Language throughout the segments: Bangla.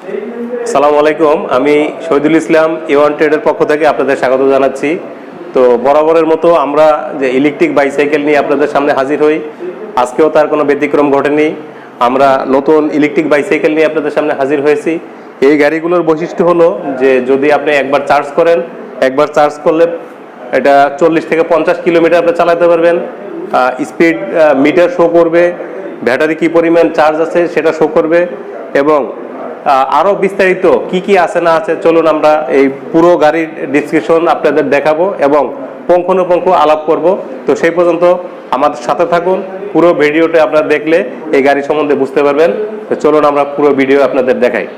আসসালামু আলাইকুম, আমি শহীদুল ইসলাম A1 ট্রেডের পক্ষ থেকে আপনাদের স্বাগত জানাচ্ছি। তো বরাবরের মতো আমরা যে ইলেকট্রিক বাইসাইকেল নিয়ে আপনাদের সামনে হাজির হই, আজকেও তার কোনো ব্যতিক্রম ঘটেনি। আমরা নতুন ইলেকট্রিক বাইসাইকেল নিয়ে আপনাদের সামনে হাজির হয়েছি। এই গাড়িগুলোর বৈশিষ্ট্য হলো যে যদি আপনি একবার চার্জ করেন, একবার চার্জ করলে এটা 40 থেকে 50 কিলোমিটার আপনি চালাতে পারবেন। স্পিড মিটার শো করবে, ব্যাটারি কী পরিমাণ চার্জ আছে সেটা শো করবে, এবং আরও বিস্তারিত কি কি আছে না আছে চলুন আমরা এই পুরো গাড়ির ডিসক্রিপশন আপনাদের দেখাবো এবং পুঙ্খানুপুঙ্খ আলাপ করব। তো সেই পর্যন্ত আমাদের সাথে থাকুন, পুরো ভিডিওটা আপনারা দেখলে এই গাড়ি সম্বন্ধে বুঝতে পারবেন। তো চলুন আমরা পুরো ভিডিও আপনাদের দেখাই।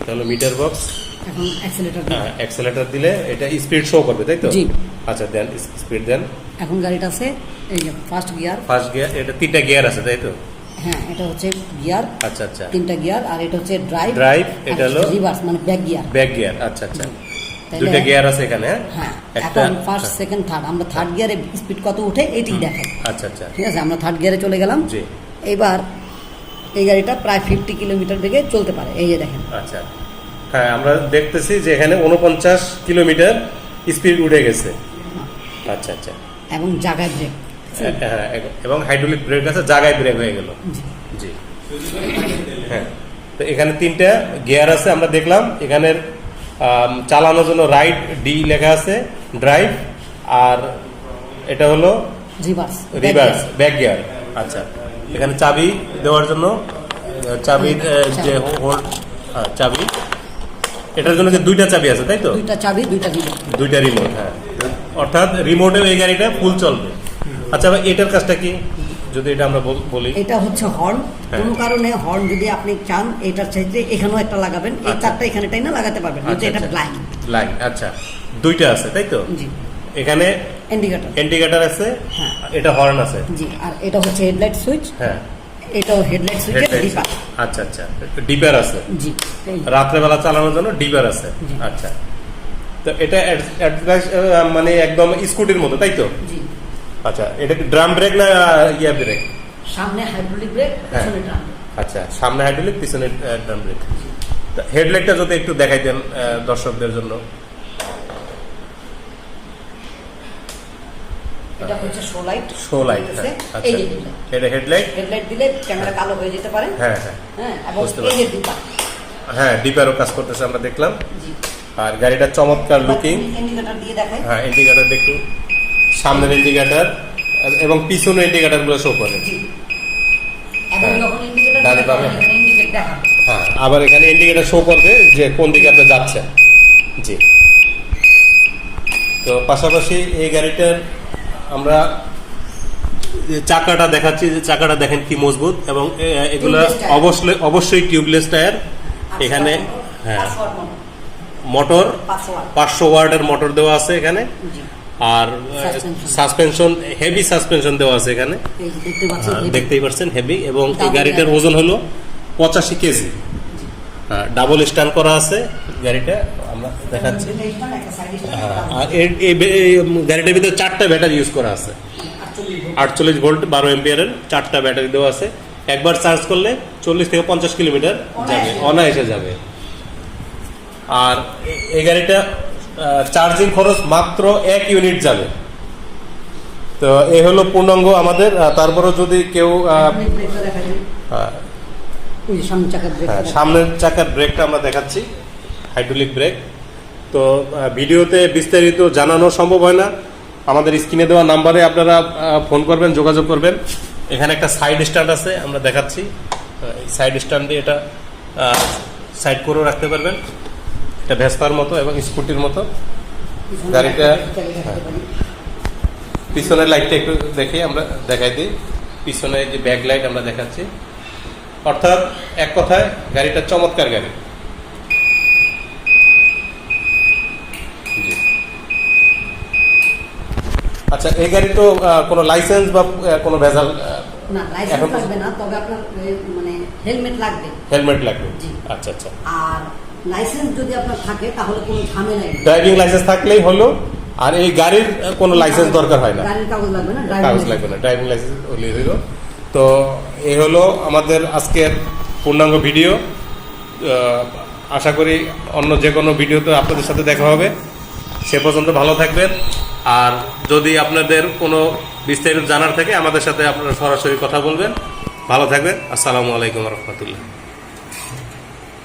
তাহলে মিটার বক্স, এখন অ্যাক্সেলেটর দিলে এটা স্পিড শো করবে, তাই তো? জি। আচ্ছা, দেন স্পিড দেন। এখন গাড়িটা আছে এই যে ফার্স্ট গিয়ার। এটা 3টা গিয়ার আছে, তাই তো? হ্যাঁ, এটা হচ্ছে গিয়ার। আচ্ছা আচ্ছা, 3টা গিয়ার। আর এটা হচ্ছে ড্রাইভ। এটা হলো রিভার্স, মানে ব্যাক গিয়ার। Back gear. আচ্ছা আচ্ছা, 2টা গিয়ার আছে এখানে। হ্যাঁ, একটা এখন ফার্স্ট, সেকেন্ড, থার্ড। আমরা থার্ড গিয়ারে স্পিড কত উঠে এটাই দেখাই। আচ্ছা আচ্ছা, ঠিক আছে, আমরা থার্ড গিয়ারে চলে গেলাম। জি। এবার এই গাড়িটা প্রায় 50 কিলোমিটার বেগে চলতে পারে, এই যে দেখেন। আচ্ছা, হ্যাঁ, আমরা দেখতেছি যে এখানে 49 কিলোমিটার স্পিড উঠে গেছে। আচ্ছা আচ্ছা, এবং জায়গায় ব্রেক। হ্যাঁ, এবং হাইড্রোলিক ব্রেক আছে, জায়গায় ব্রেক হয়ে গেল। জি, হ্যাঁ। তো এখানে 3টা গিয়ার আছে, আমরা দেখলাম। এখানের চালানোর জন্য রাইট ডি লেখা আছে, ড্রাইভ, আর এটা হলো রিভার্স, ব্যাক গিয়ার। আচ্ছা, এখানে চাবি দেওয়ার জন্য চাবির যে হোল্ড, চাবি, এটার জন্য যে 2টা চাবি আছে, তাই তো? 2টা চাবি, 2টা রিমোট। হ্যাঁ, অর্থাৎ রিমোটেও এই গাড়িটা ফুল চলবে। আচ্ছা, এটার কাজটা কি যদি এটা আমরা বলি? এটা হচ্ছে হর্ন। কোনো কারণে হর্ন যদি আপনি চান এটার চাইতে এখানেও একটা লাগাবেন, এই তারটা এখানে টাইনা লাগাতে পারবেন। এটা ব্লাইন্ড। আচ্ছা, 2টা আছে, তাই তো? জি। এখানে ইন্ডিকেটর আছে। হ্যাঁ, এটা হর্ন আছে। জি। আর এটা হচ্ছে হেডলাইট সুইচ। হ্যাঁ, এটাও হেডলাইট সুইচের ডিপার। আচ্ছা আচ্ছা, ডিপার আছে। জি। রাত্রে বেলা চালানোর জন্য ডিপার আছে। আচ্ছা, তো এটা মানে একদম স্কুটির মতো, তাই তো? জি। আচ্ছা, এটা কি ড্রাম ব্রেক না ইয়া ব্রেক? সামনে হাইড্রোলিক ব্রেক, পিছনে ড্রাম। আচ্ছা, সামনে হাইড্রোলিক, পিছনে ড্রাম ব্রেক। হেডলাইটটা যদি একটু দেখাই দেন দর্শকদের জন্য। এটা হচ্ছে শো লাইট। আচ্ছা, এটা হেডলাইট দিলে ক্যামেরা কালো হয়ে যেতে পারে। হ্যাঁ হ্যাঁ হ্যাঁ, এবং এই যে ডিপার। হ্যাঁ, ডিপারও কাজ করতেছে, আমরা দেখলাম। আর গাড়িটা চমৎকার লুকিং। ইন্ডিকেটর দিয়ে দেখাই। হ্যাঁ, ইন্ডিকেটর দেখুন, সামনের ইন্ডিকেটর এবং পিছনের ইন্ডিকেটর গুলো শো করে। হ্যাঁ, আবার এখানে ইন্ডিকেটর শো করবে যে কোন দিকে আপনি যাচ্ছেন। জি। তো পাশাপাশি এই গাড়িটার আমরা চাকাটা দেখাচ্ছি, যে চাকাটা দেখেন কি মজবুত, এবং এগুলা অবশ্যই টিউবলেস টায়ার। এখানে হ্যাঁ, মোটর 500 ওয়াটের মোটর দেওয়া আছে এখানে। আর সাসপেনশন, হেভি সাসপেনশন দেওয়া আছে এখানে, দেখতেই পাচ্ছেন, হেভি। এবং এই গাড়িটার ওজন হলো 85 কেজি। ডাবল স্ট্যান্ড করা আছে গাড়িটা, আমরা দেখাচ্ছি। আর এই গাড়িটার ভিতরে 4টা ব্যাটারি ইউজ করা আছে, 48 ভোল্ট 12 এম্পিয়ারের 4টা ব্যাটারি দেওয়া আছে। একবার চার্জ করলে 40 থেকে 50 কিলোমিটার যাবে, অনায়াসে যাবে। আর এই গাড়িটা চার্জিং খরচ মাত্র 1 ইউনিট যাবে। তো এই হলো পূর্ণাঙ্গ আমাদের। তারপরও যদি কেউ সামনের চাকার ব্রেকটা আমরা দেখাচ্ছি, হাইড্রোলিক ব্রেক। তো ভিডিওতে বিস্তারিত জানানো সম্ভব হয় না, আমাদের স্ক্রিনে দেওয়া নাম্বারে আপনারা ফোন করবেন, যোগাযোগ করবেন। এখানে একটা সাইড স্ট্যান্ড আছে, আমরা দেখাচ্ছি। সাইড স্ট্যান্ড দিয়ে এটা সাইড করেও রাখতে পারবেন, এটা ভেস্পার মতো এবং স্কুটির মতো। গাড়িটা পিছনের লাইটটা একটু দেখে আমরা দেখাই দিই। পিছনে যে ব্যাক লাইট আমরা দেখাচ্ছি, অর্থাৎ এক কথায় গাড়িটা চমৎকার গাড়ি। আচ্ছা, এই গাড়ি তো কোনো লাইসেন্স বা কোনো ভেজাল না লাইসেন্স লাগবে না, তবে আপনার মানে হেলমেট লাগবে। হেলমেট লাগবে, জি। আচ্ছা আচ্ছা। আর লাইসেন্স যদি আপনার থাকে তাহলে কোনো ঝামেলা নেই, ড্রাইভিং লাইসেন্স থাকলেই হলো। আর এই গাড়ির কোনো লাইসেন্স দরকার হয় না, গাড়ির কাগজ লাগবে না, কাগজ লাগবে না, ড্রাইভিং লাইসেন্স হলেই হলো। তো এই হলো আমাদের আজকের পূর্ণাঙ্গ ভিডিও। আশা করি অন্য যে কোনো ভিডিওতে আপনাদের সাথে দেখা হবে। সে পর্যন্ত ভালো থাকবেন। আর যদি আপনাদের কোনো বিস্তারিত জানার থাকে আমাদের সাথে আপনারা সরাসরি কথা বলবেন। ভালো থাকবেন। আসসালামু আলাইকুম রহমতুল্লাহ।